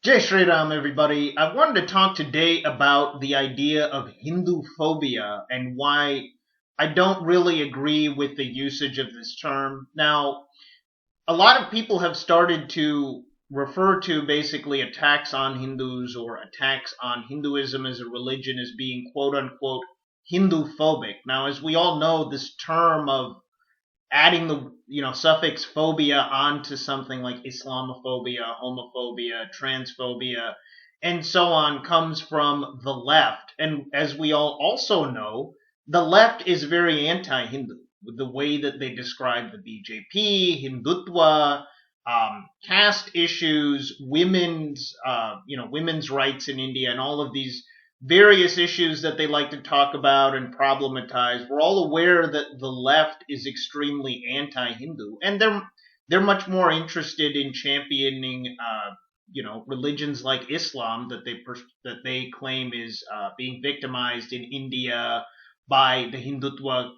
Jai Shri Ram, everybody. I wanted to talk today about the idea of Hinduphobia and why I don't really agree with the usage of this term. Now, a lot of people have started to refer to basically attacks on Hindus or attacks on Hinduism as a religion as being quote unquote Hinduphobic. Now, as we all know, this term of adding the suffix phobia onto something like Islamophobia, homophobia, transphobia, and so on comes from the left. And as we all also know, the left is very anti-Hindu with the way that they describe the BJP, Hindutva, caste issues, women's rights in India, and all of these various issues that they like to talk about and problematize. We're all aware that the left is extremely anti-Hindu, and they're much more interested in championing, religions like Islam that they claim is being victimized in India by the Hindutva,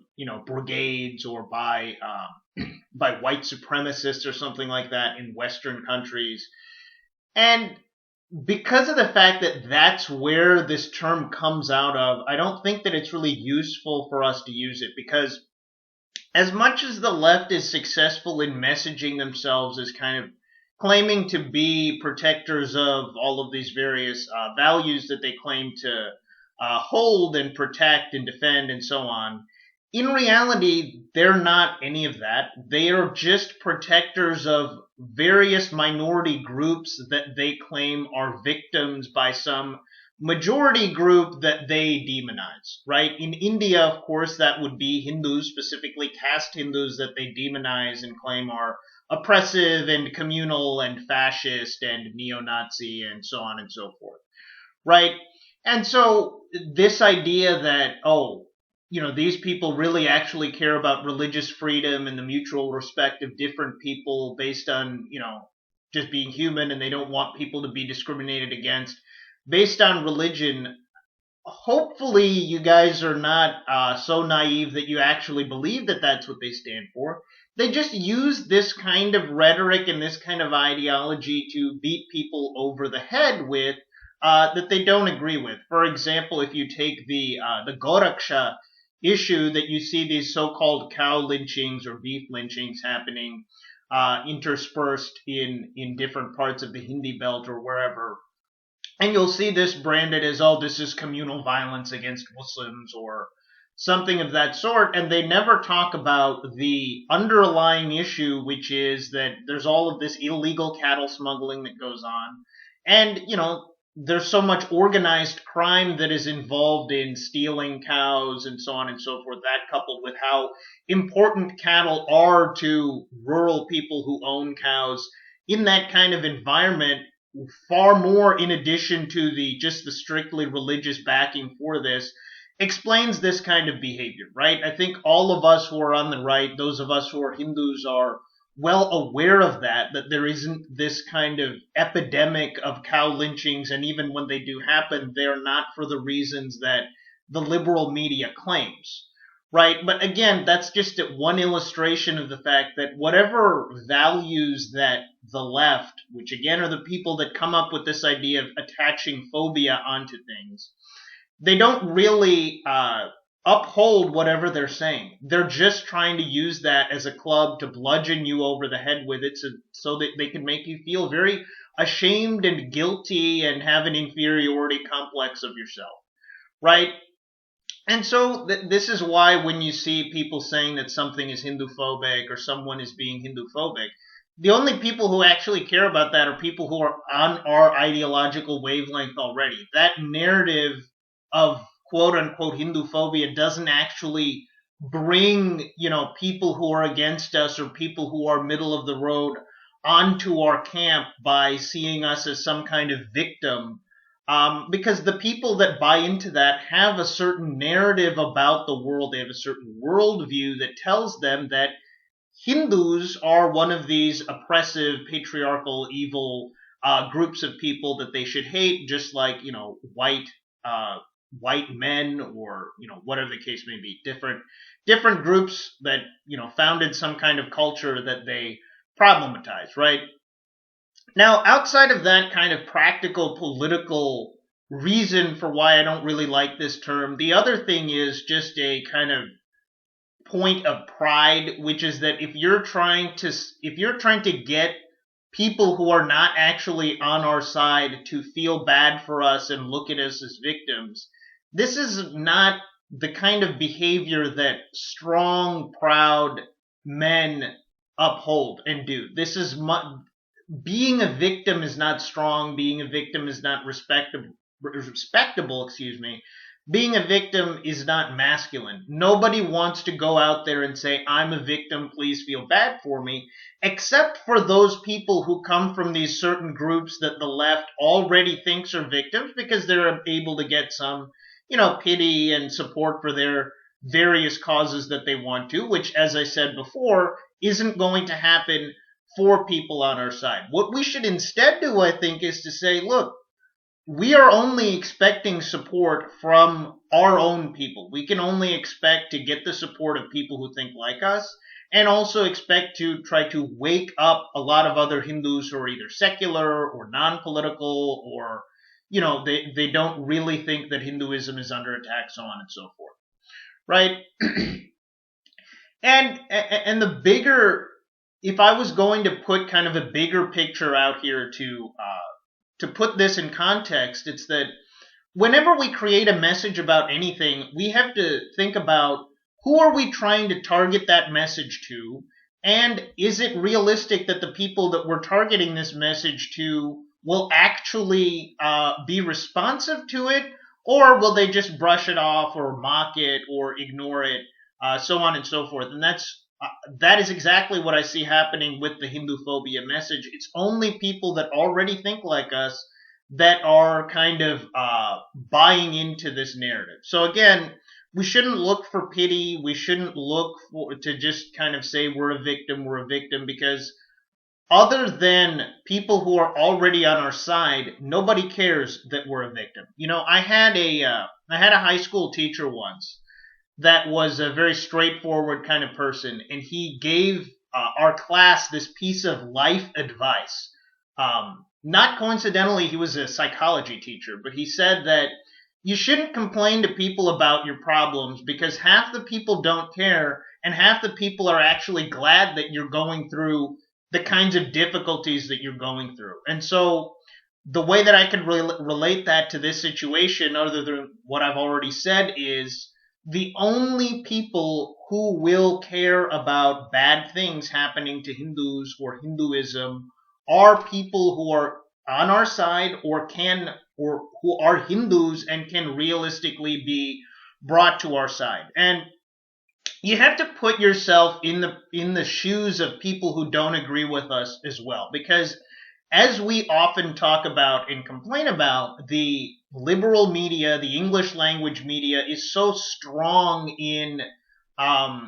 brigades or by white supremacists or something like that in Western countries. And because of the fact that that's where this term comes out of, I don't think that it's really useful for us to use it because as much as the left is successful in messaging themselves as kind of claiming to be protectors of all of these various values that they claim to hold and protect and defend and so on, in reality, they're not any of that. They are just protectors of various minority groups that they claim are victims by some majority group that they demonize, right? In India, of course, that would be Hindus, specifically caste Hindus that they demonize and claim are oppressive and communal and fascist and neo-Nazi and so on and so forth, right? And so this idea that, oh, these people really actually care about religious freedom and the mutual respect of different people based on, just being human and they don't want people to be discriminated against based on religion. Hopefully, you guys are not so naive that you actually believe that that's what they stand for. They just use this kind of rhetoric and this kind of ideology to beat people over the head with that they don't agree with. For example, if you take the Goraksha issue, that you see these so-called cow lynchings or beef lynchings happening interspersed in different parts of the Hindi belt or wherever, and you'll see this branded as, oh, this is communal violence against Muslims or something of that sort. And they never talk about the underlying issue, which is that there's all of this illegal cattle smuggling that goes on. And, there's so much organized crime that is involved in stealing cows and so on and so forth. That coupled with how important cattle are to rural people who own cows in that kind of environment, far more in addition to the strictly religious backing for this, explains this kind of behavior, right? I think all of us who are on the right, those of us who are Hindus, are well aware of that there isn't this kind of epidemic of cow lynchings, and even when they do happen, they're not for the reasons that the liberal media claims, right? But again, that's just one illustration of the fact that whatever values that the left, which again are the people that come up with this idea of attaching phobia onto things, they don't really uphold whatever they're saying. They're just trying to use that as a club to bludgeon you over the head with it so that they can make you feel very ashamed and guilty and have an inferiority complex of yourself, right? And so this is why when you see people saying that something is Hinduphobic or someone is being Hinduphobic, the only people who actually care about that are people who are on our ideological wavelength already. That narrative of quote unquote Hinduphobia doesn't actually bring, people who are against us or people who are middle of the road onto our camp by seeing us as some kind of victim, because the people that buy into that have a certain narrative about the world. They have a certain worldview that tells them that Hindus are one of these oppressive, patriarchal, evil groups of people that they should hate, just like uh, white men or whatever the case may be. Different groups that founded some kind of culture that they problematize, right? Now, outside of that kind of practical political reason for why I don't really like this term, the other thing is just a kind of point of pride, which is that if you're trying to get people who are not actually on our side to feel bad for us and look at us as victims, this is not the kind of behavior that strong, proud men uphold and do. Being a victim is not strong. Being a victim is not respectable. Respectable, excuse me. Being a victim is not masculine. Nobody wants to go out there and say, I'm a victim, please feel bad for me, except for those people who come from these certain groups that the left already thinks are victims because they're able to get some, pity and support for their various causes that they want to, which, as I said before, isn't going to happen for people on our side. What we should instead do, I think, is to say, look, we are only expecting support from our own people. We can only expect to get the support of people who think like us, and also expect to try to wake up a lot of other Hindus who are either secular or non-political, or they don't really think that Hinduism is under attack, so on and so forth, right? And the bigger, if I was going to put kind of a bigger picture out here to put this in context, it's that whenever we create a message about anything, we have to think about who are we trying to target that message to, and is it realistic that the people that we're targeting this message to will actually be responsive to it, or will they just brush it off or mock it or ignore it, so on and so forth. And that is exactly what I see happening with the Hinduphobia message. It's only people that already think like us that are kind of buying into this narrative. So again, we shouldn't look for pity. We shouldn't look to just kind of say we're a victim, because other than people who are already on our side, nobody cares that we're a victim. I had a high school teacher once that was a very straightforward kind of person, and he gave our class this piece of life advice. Not coincidentally, he was a psychology teacher, but he said that you shouldn't complain to people about your problems because half the people don't care, and half the people are actually glad that you're going through the kinds of difficulties that you're going through. And so the way that I can relate that to this situation, other than what I've already said, is the only people who will care about bad things happening to Hindus or Hinduism are people who are on our side or who are Hindus and can realistically be brought to our side. And you have to put yourself in the shoes of people who don't agree with us as well, because as we often talk about and complain about, the liberal media, the English language media, is so strong in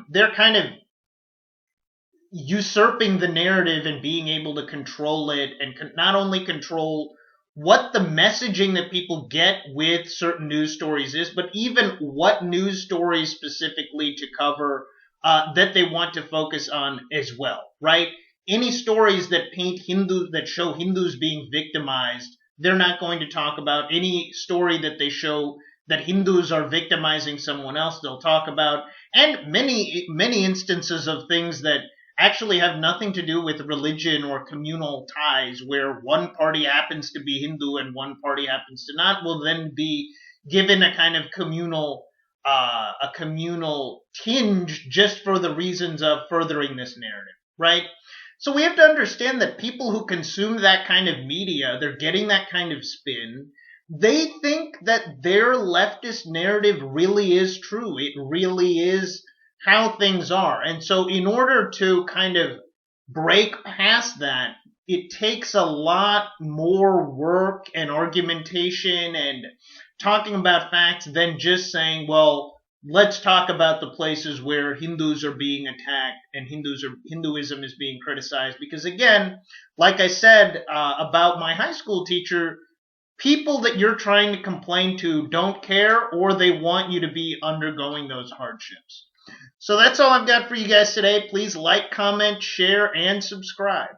they're kind of usurping the narrative and being able to control it, and not only control what the messaging that people get with certain news stories is, but even what news stories specifically to cover that they want to focus on as well, right? Any stories that that show Hindus being victimized, they're not going to talk about. Any story that they show that Hindus are victimizing someone else, they'll talk about. And many instances of things that actually have nothing to do with religion or communal ties, where one party happens to be Hindu and one party happens to not, will then be given a kind of communal tinge just for the reasons of furthering this narrative, right? So we have to understand that people who consume that kind of media, they're getting that kind of spin. They think that their leftist narrative really is true. It really is how things are. And so in order to kind of break past that, it takes a lot more work and argumentation and talking about facts than just saying, well, let's talk about the places where Hindus are being attacked and Hinduism is being criticized. Because again, like I said about my high school teacher, people that you're trying to complain to don't care, or they want you to be undergoing those hardships. So that's all I've got for you guys today. Please like, comment, share, and subscribe.